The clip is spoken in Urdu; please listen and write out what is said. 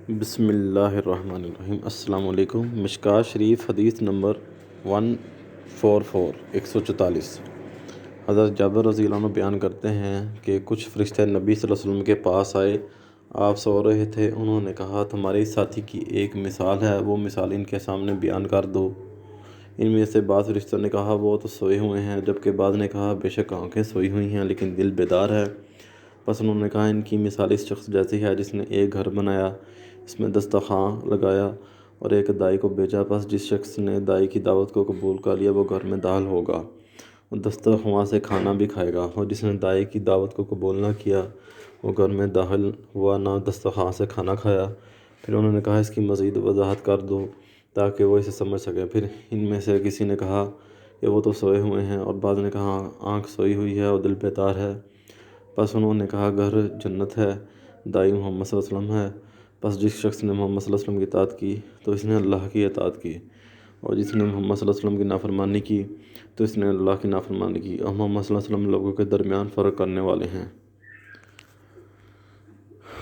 بسم اللہ الرحمن الرحیم۔ السلام علیکم۔ مشکوٰۃ شریف حدیث نمبر 144 حضرت جابر رضی اللہ عنہ بیان کرتے ہیں کہ کچھ فرشتے نبی صلی اللہ علیہ وسلم کے پاس آئے، آپ سو رہے تھے، انہوں نے کہا تمہارے ساتھی کی ایک مثال ہے، وہ مثال ان کے سامنے بیان کر دو۔ ان میں سے بعض فرشتوں نے کہا وہ تو سوئے ہوئے ہیں، جبکہ بعض نے کہا بے شک آنکھیں سوئی ہوئی ہیں لیکن دل بیدار ہے۔ پس انہوں نے کہا ان کی مثال اس شخص جیسی ہے جس نے ایک گھر بنایا، اس میں دسترخواں لگایا اور ایک دائی کو بھیجا، پس جس شخص نے دائی کی دعوت کو قبول کر لیا وہ گھر میں داخل ہوگا اور دسترخواں سے کھانا بھی کھائے گا، اور جس نے دائی کی دعوت کو قبول نہ کیا وہ گھر میں داخل ہوا نہ دسترخواں سے کھانا کھایا۔ پھر انہوں نے کہا اس کی مزید وضاحت کر دو تاکہ وہ اسے سمجھ سکے۔ پھر ان میں سے کسی نے کہا کہ وہ تو سوئے ہوئے ہیں، اور بعض نے کہا آنکھ سوئی ہوئی ہے اور دل بیدار ہے۔ پس انہوں نے کہا گھر جنت ہے، دائی محمد صلی اللہ علیہ وسلم ہے۔ پس جس شخص نے محمد صلی اللہ علیہ وسلم کی اطاعت کی تو اس نے اللہ کی اطاعت کی، اور جس نے محمد صلی اللہ علیہ وسلم کی نافرمانی کی تو اس نے اللہ کی نافرمانی کی، اور محمد صلی اللہ علیہ وسلم لوگوں کے درمیان فرق کرنے والے ہیں۔